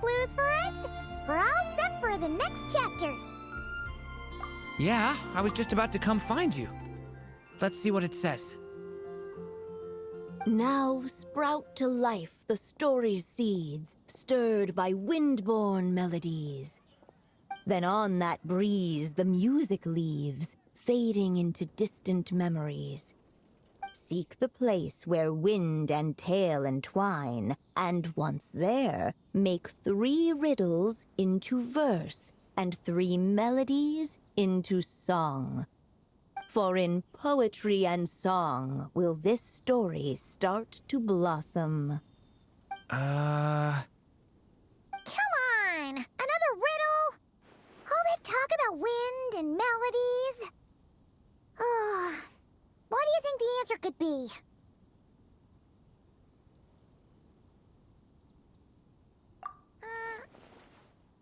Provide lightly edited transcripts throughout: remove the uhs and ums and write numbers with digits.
clues for us? We're all set for the next chapter. Yeah, I was just about to come find you. Let's see what it says. Now sprout to life the story's seeds, stirred by wind-born melodies. Then on that breeze the music leaves, fading into distant memories. Seek the place where wind and tale entwine, and once there, make 3 riddles into verse, and 3 melodies into song. For in poetry and song will this story start to blossom. Come on! Another riddle? All that talk about wind and melodies? What do you think the answer could be?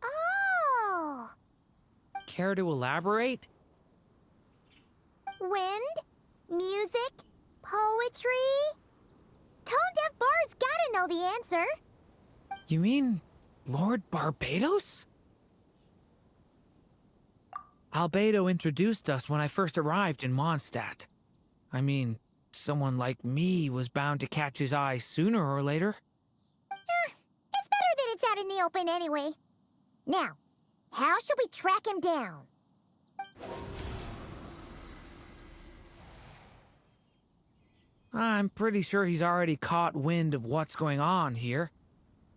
Oh! Care to elaborate? Wind? Music? Poetry? Tone-deaf bards gotta know the answer. You mean Lord Barbados? Albedo introduced us when I first arrived in Mondstadt. I mean, someone like me was bound to catch his eye sooner or later. It's better that it's out in the open anyway. Now, how should we track him down? I'm pretty sure he's already caught wind of what's going on here.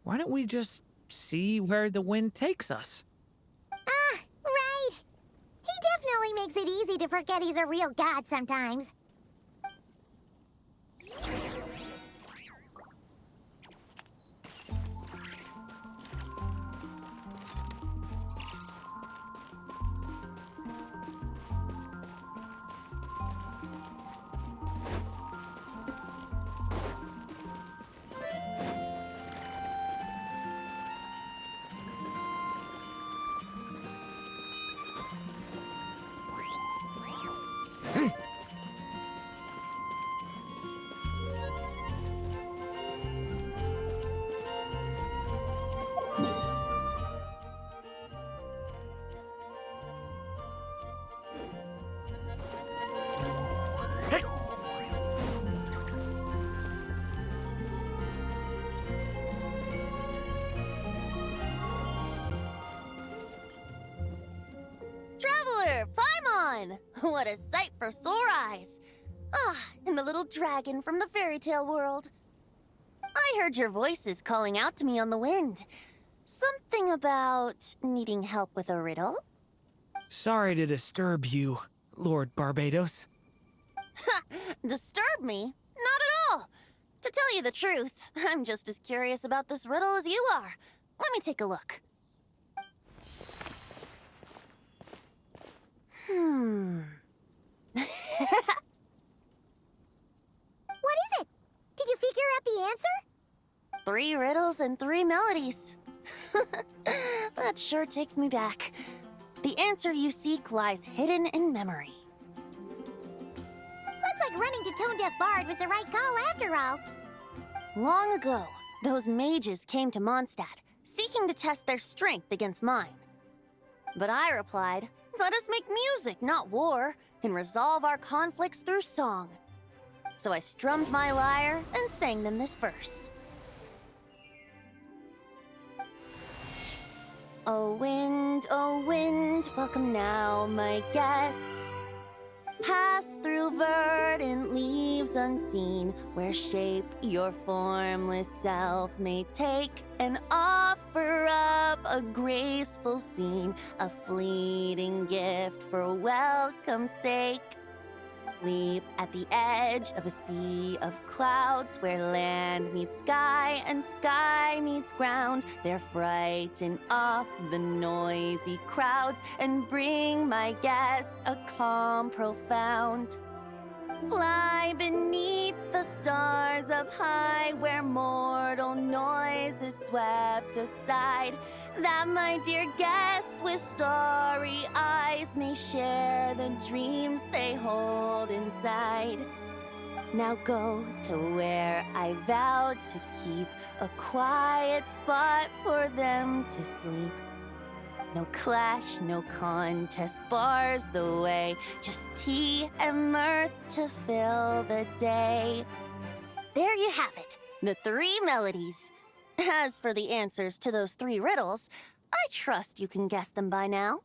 Why don't we just see where the wind takes us? Right. He definitely makes it easy to forget he's a real god sometimes. Traveler, Paimon! What a sight for sore eyes! And the little dragon from the fairy tale world. I heard your voices calling out to me on the wind. Something about needing help with a riddle? Sorry to disturb you, Lord Barbados. Disturb me? Not at all! To tell you the truth, I'm just as curious about this riddle as you are. Let me take a look. What is it? Did you figure out the answer? 3 riddles and 3 melodies. That sure takes me back. The answer you seek lies hidden in memory. Looks like running to Tone-Deaf Bard was the right call after all. Long ago, those mages came to Mondstadt, seeking to test their strength against mine. But I replied, let us make music, not war, and resolve our conflicts through song. So I strummed my lyre and sang them this verse. O wind, welcome now, my guests. Pass through verdant leaves unseen, where shape your formless self may take, and offer up a graceful scene, a fleeting gift for welcome's sake. Leap at the edge of a sea of clouds, where land meets sky and sky meets ground. There frighten off the noisy crowds and bring my guests a calm profound. Fly beneath the stars up high, where mortal noise is swept aside, that my dear guests with starry eyes may share the dreams they hold inside. Now go to where I vowed to keep a quiet spot for them to sleep. No clash, no contest bars the way, just tea and mirth to fill the day. There you have it, the 3 melodies. As for the answers to those 3 riddles, I trust you can guess them by now.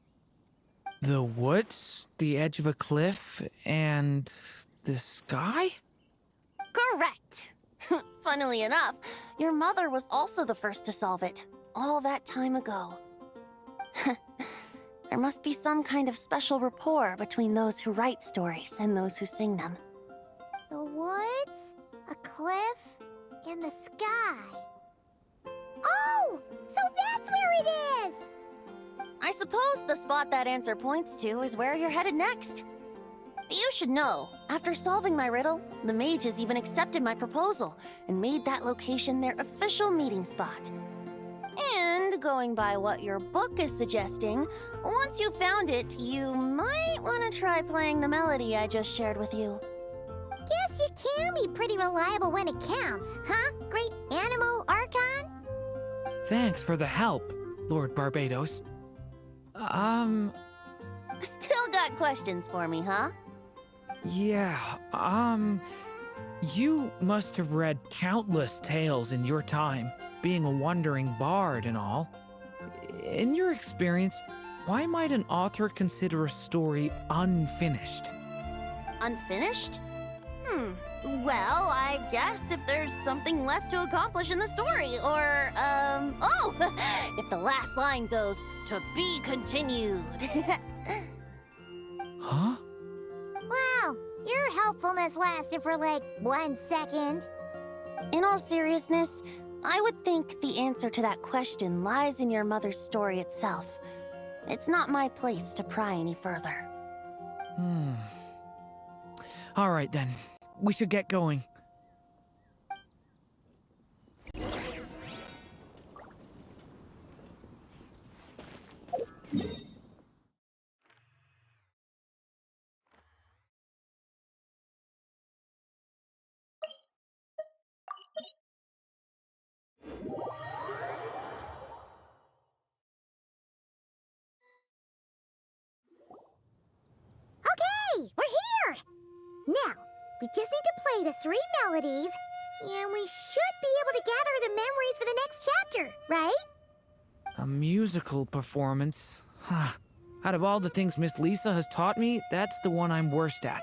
The woods, the edge of a cliff, and the sky? Correct! Funnily enough, your mother was also the first to solve it, all that time ago. There must be some kind of special rapport between those who write stories and those who sing them. The woods, a cliff, and the sky. Oh! So that's where it is! I suppose the spot that answer points to is where you're headed next. You should know, after solving my riddle, the mages even accepted my proposal and made that location their official meeting spot. And going by what your book is suggesting, once you found it, you might want to try playing the melody I just shared with you. Guess you can be pretty reliable when it counts, huh? Great Animal Archon? Thanks for the help, Lord Barbados. Still got questions for me, huh? Yeah, you must have read countless tales in your time, being a wandering bard and all. In your experience, why might an author consider a story unfinished? Unfinished? Well, I guess if there's something left to accomplish in the story, or, oh! If the last line goes, "To be continued." Huh? Wow, your helpfulness lasted for like 1 second. In all seriousness, I would think the answer to that question lies in your mother's story itself. It's not my place to pry any further. All right then. We should get going. Okay, we're here! Now, we just need to play the 3 melodies, and we should be able to gather the memories for the next chapter, right? A musical performance? Huh. Out of all the things Miss Lisa has taught me, that's the one I'm worst at.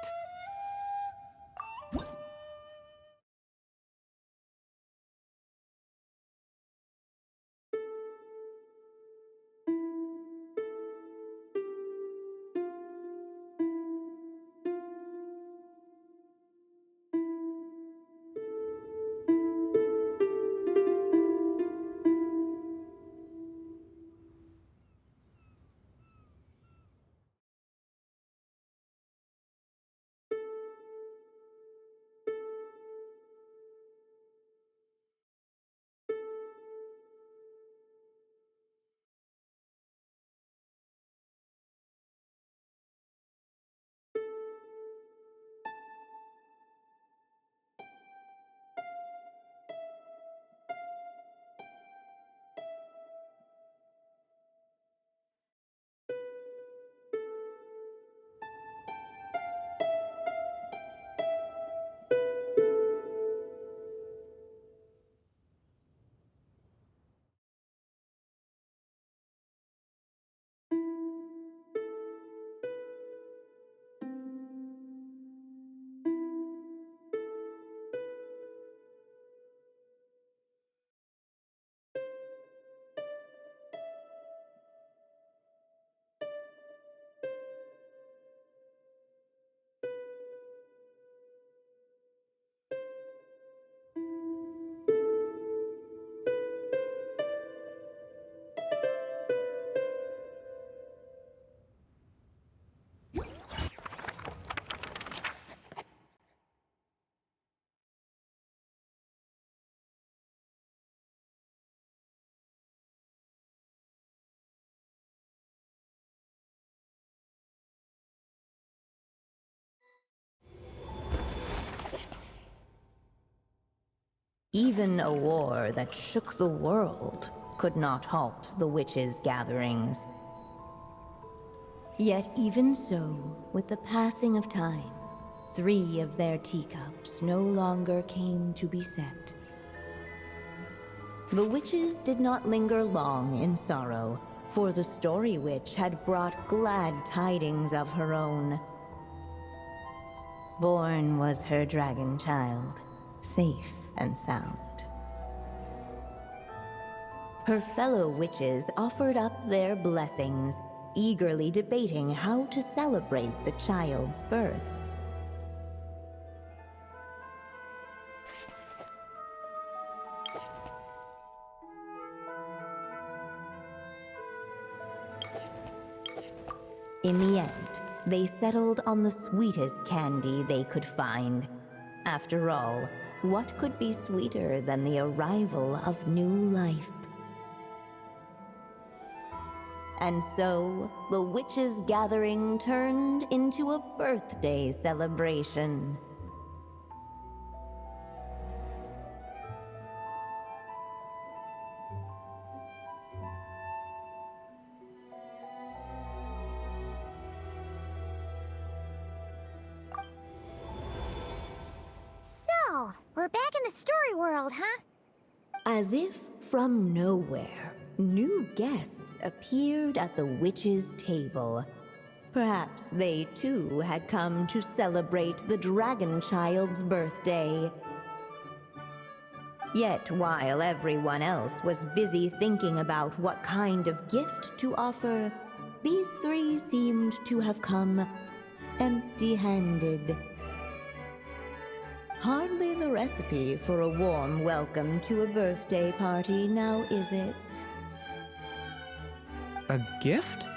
Even a war that shook the world could not halt the witches' gatherings. Yet even so, with the passing of time, 3 of their teacups no longer came to be set. The witches did not linger long in sorrow, for the Story Witch had brought glad tidings of her own. Born was her dragon child, safe and sound. Her fellow witches offered up their blessings, eagerly debating how to celebrate the child's birth. In the end, they settled on the sweetest candy they could find. After all, what could be sweeter than the arrival of new life? And so, the witches' gathering turned into a birthday celebration. So, we're back in the story world, huh? As if from nowhere, new guests appeared at the witches' table. Perhaps they too had come to celebrate the dragon child's birthday. Yet while everyone else was busy thinking about what kind of gift to offer, these 3 seemed to have come empty-handed. Hardly the recipe for a warm welcome to a birthday party, now is it? A gift?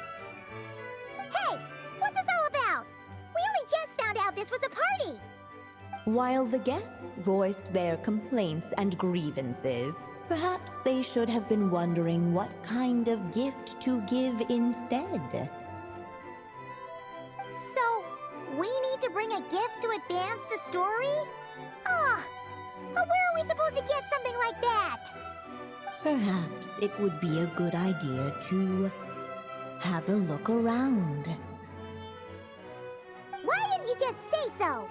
Hey, what's this all about? We only just found out this was a party. While the guests voiced their complaints and grievances, perhaps they should have been wondering what kind of gift to give instead. So, we need to bring a gift to advance the story? Oh, but where are we supposed to get something like that? Perhaps it would be a good idea to have a look around. Why didn't you just say so?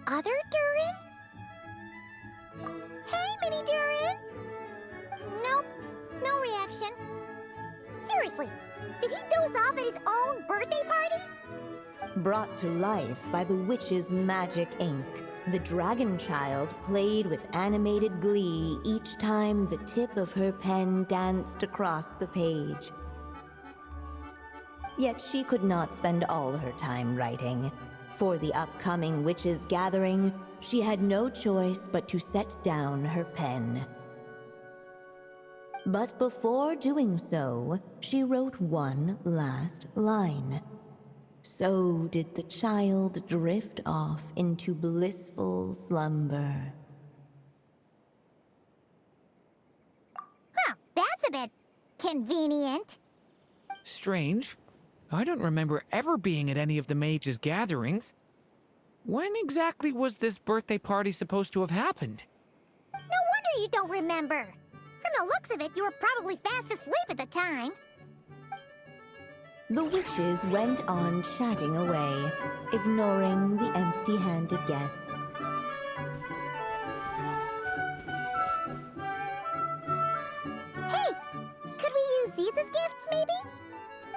Other Durin? Hey, Mini Durin! Nope, no reaction. Seriously, did he doze off at his own birthday party? Brought to life by the witch's magic ink, the dragon child played with animated glee each time the tip of her pen danced across the page. Yet she could not spend all her time writing. For the upcoming witches' gathering, she had no choice but to set down her pen. But before doing so, she wrote one last line. So did the child drift off into blissful slumber. Huh, that's a bit convenient. Strange. I don't remember ever being at any of the mages' gatherings. When exactly was this birthday party supposed to have happened? No wonder you don't remember. From the looks of it, you were probably fast asleep at the time. The witches went on chatting away, ignoring the empty-handed guests. Hey, could we use these as gifts, maybe?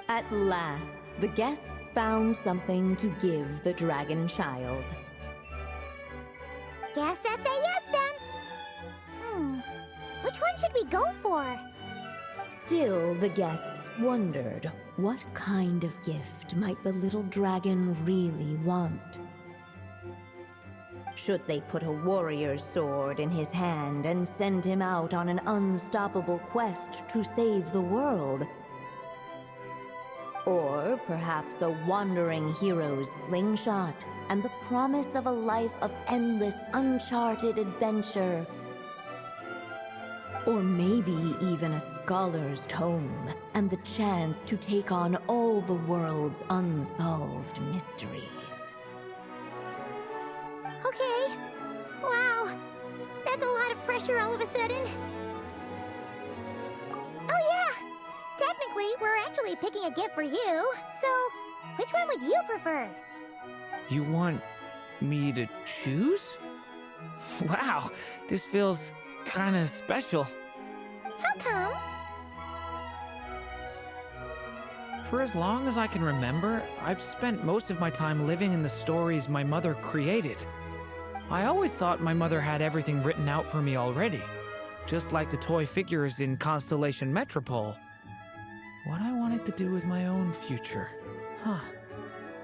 At last, the guests found something to give the dragon child. Guess that's a yes then. Which one should we go for? Still, the guests wondered what kind of gift might the little dragon really want. Should they put a warrior's sword in his hand and send him out on an unstoppable quest to save the world? Or perhaps a wandering hero's slingshot and the promise of a life of endless, uncharted adventure? Or maybe even a scholar's tome and the chance to take on all the world's unsolved mysteries. Okay. Wow. That's a lot of pressure all of a sudden. Oh yeah! Technically, we're actually picking a gift for you. So, which one would you prefer? You want me to choose? Wow, this feels kinda special. How come? For as long as I can remember, I've spent most of my time living in the stories my mother created. I always thought my mother had everything written out for me already, just like the toy figures in Constellation Metropole. What I wanted to do with my own future. Huh.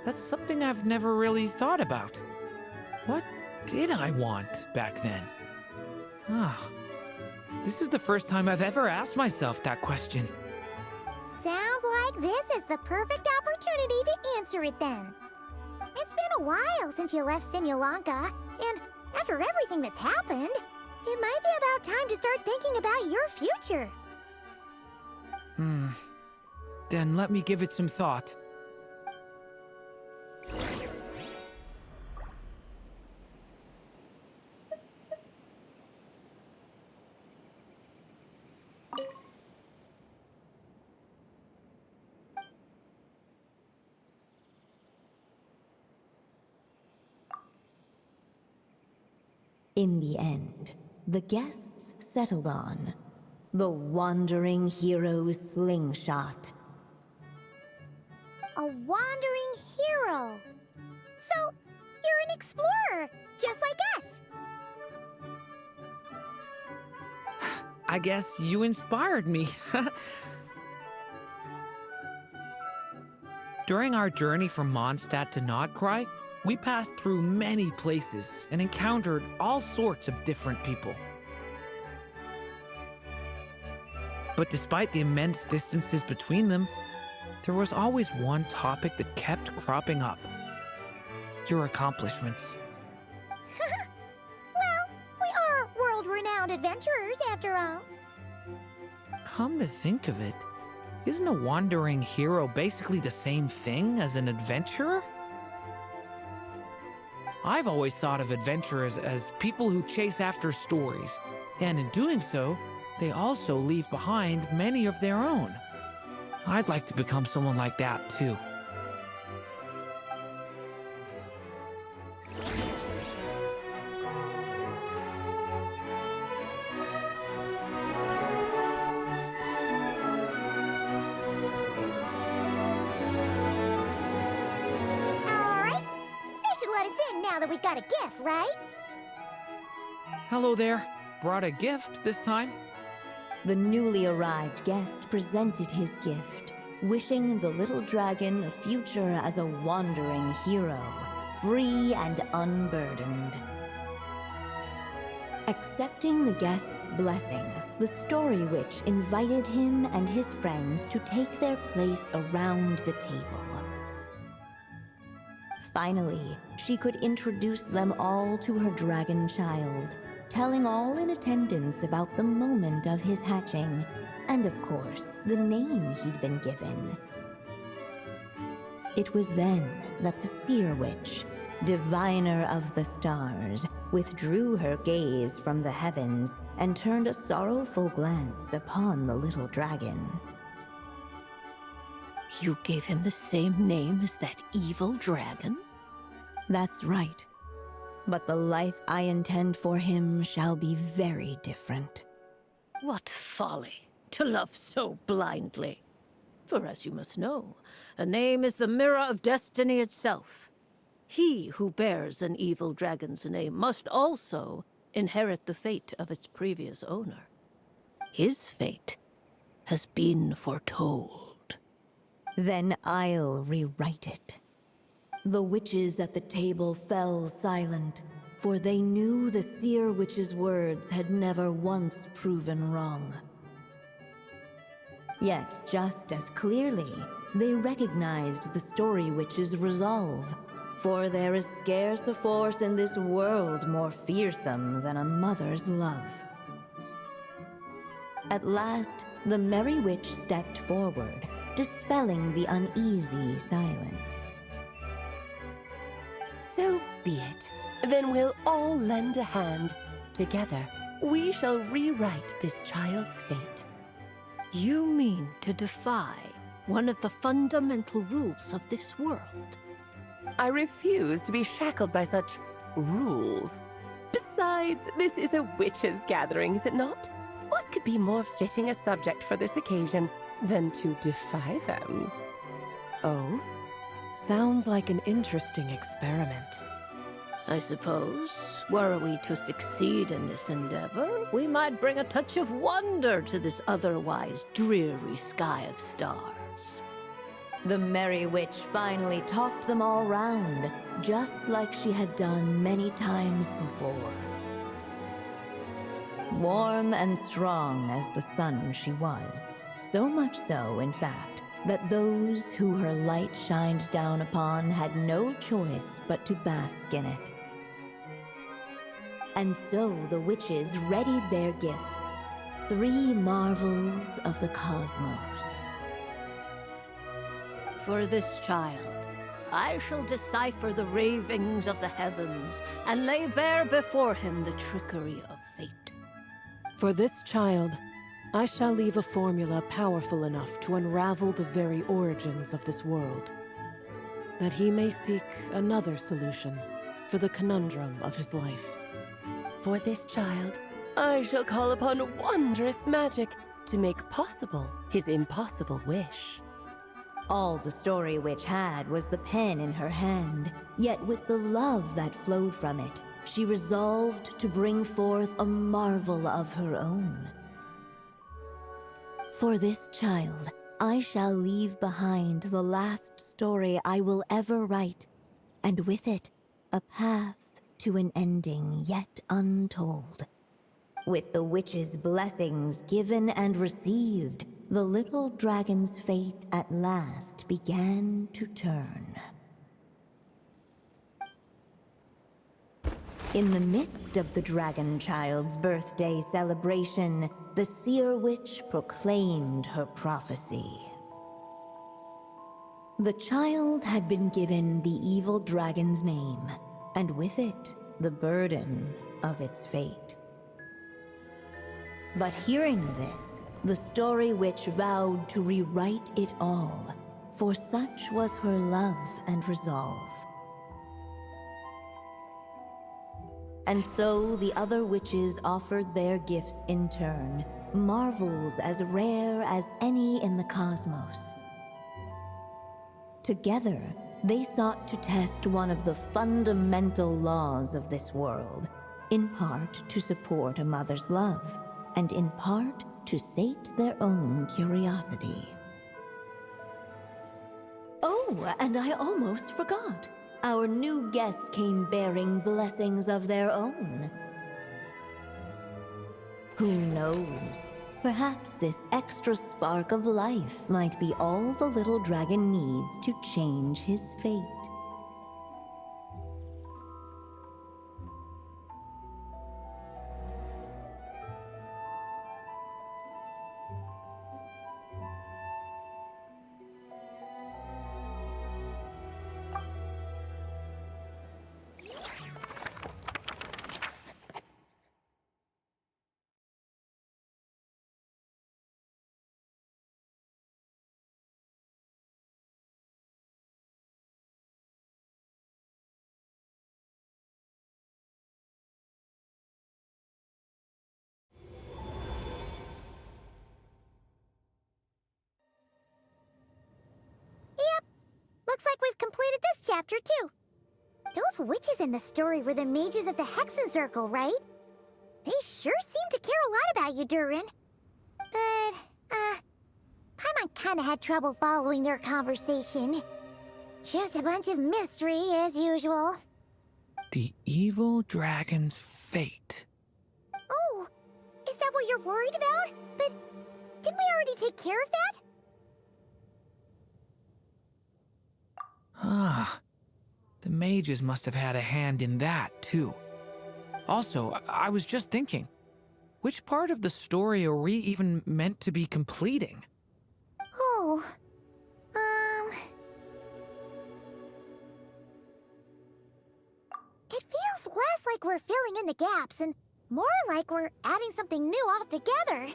That's something I've never really thought about. What did I want back then? Ah. This is the first time I've ever asked myself that question. Sounds like this is the perfect opportunity to answer it then. It's been a while since you left Simulanka, and after everything that's happened, it might be about time to start thinking about your future. Then let me give it some thought. In the end, the guests settled on the wandering hero's slingshot. A wandering hero. So, you're an explorer, just like us. I guess you inspired me. During our journey from Mondstadt to Nodcry, we passed through many places and encountered all sorts of different people. But despite the immense distances between them, there was always one topic that kept cropping up. Your accomplishments. Well, we are world-renowned adventurers, after all. Come to think of it, isn't a wandering hero basically the same thing as an adventurer? I've always thought of adventurers as people who chase after stories, and in doing so, they also leave behind many of their own. I'd like to become someone like that, too. Alright, they should let us in now that we've got a gift, right? Hello there. Brought a gift this time? The newly arrived guest presented his gift, wishing the little dragon a future as a wandering hero, free and unburdened. Accepting the guest's blessing, the Story Witch invited him and his friends to take their place around the table. Finally, she could introduce them all to her dragon child, telling all in attendance about the moment of his hatching, and of course, the name he'd been given. It was then that the Seer Witch, diviner of the stars, withdrew her gaze from the heavens and turned a sorrowful glance upon the little dragon. You gave him the same name as that evil dragon? That's right. But the life I intend for him shall be very different. What folly, to love so blindly. For as you must know, a name is the mirror of destiny itself. He who bears an evil dragon's name must also inherit the fate of its previous owner. His fate has been foretold. Then I'll rewrite it. The witches at the table fell silent, for they knew the seer witch's words had never once proven wrong. Yet, just as clearly, they recognized the story witch's resolve, for there is scarce a force in this world more fearsome than a mother's love. At last, the merry witch stepped forward, dispelling the uneasy silence. So be it. Then we'll all lend a hand. Together, we shall rewrite this child's fate. You mean to defy one of the fundamental rules of this world? I refuse to be shackled by such rules. Besides, this is a witches' gathering, is it not? What could be more fitting a subject for this occasion than to defy them? Oh? Sounds like an interesting experiment. I suppose, were we to succeed in this endeavor, we might bring a touch of wonder to this otherwise dreary sky of stars. The merry witch finally talked them all round, just like she had done many times before. Warm and strong as the sun she was, so much so, in fact, that those who her light shined down upon had no choice but to bask in it. And so the witches readied their gifts, 3 marvels of the cosmos. For this child, I shall decipher the ravings of the heavens and lay bare before him the trickery of fate. For this child, I shall leave a formula powerful enough to unravel the very origins of this world, that he may seek another solution for the conundrum of his life. For this child, I shall call upon wondrous magic to make possible his impossible wish. All the story witch had was the pen in her hand, yet with the love that flowed from it, she resolved to bring forth a marvel of her own. For this child, I shall leave behind the last story I will ever write, and with it, a path to an ending yet untold. With the witch's blessings given and received, the little dragon's fate at last began to turn. In the midst of the dragon child's birthday celebration, the seer witch proclaimed her prophecy. The child had been given the evil dragon's name, and with it, the burden of its fate. But hearing this, the story witch vowed to rewrite it all, for such was her love and resolve. And so the other witches offered their gifts in turn, marvels as rare as any in the cosmos. Together, they sought to test one of the fundamental laws of this world, in part to support a mother's love, and in part to sate their own curiosity. Oh, and I almost forgot. Our new guests came bearing blessings of their own. Who knows? Perhaps this extra spark of life might be all the little dragon needs to change his fate. Looks like we've completed this chapter, too. Those witches in the story were the mages of the Hexen Circle, right? They sure seem to care a lot about you, Durin. But, kinda had trouble following their conversation. Just a bunch of mystery, as usual. The evil dragon's fate. Oh, is that what you're worried about? But didn't we already take care of that? Ah, the mages must have had a hand in that, too. Also, I was just thinking, which part of the story are we even meant to be completing? Oh, It feels less like we're filling in the gaps and more like we're adding something new altogether.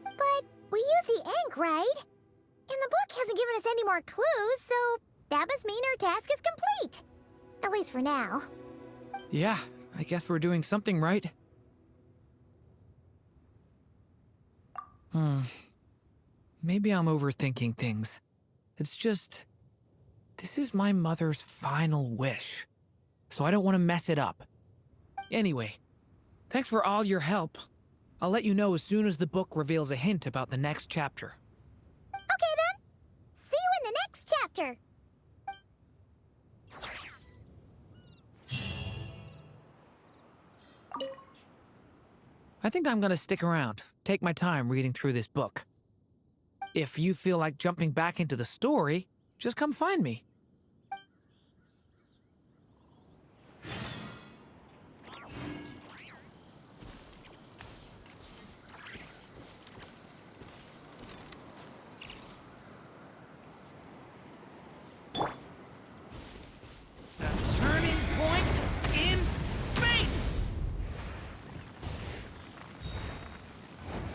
But we use the ink, right? And the book hasn't given us any more clues, so that must mean our task is complete. At least for now. Yeah, I guess we're doing something right. Maybe I'm overthinking things. It's just... this is my mother's final wish, so I don't want to mess it up. Anyway, thanks for all your help. I'll let you know as soon as the book reveals a hint about the next chapter. Okay then. See you in the next chapter. I think I'm gonna stick around, take my time reading through this book. If you feel like jumping back into the story, just come find me.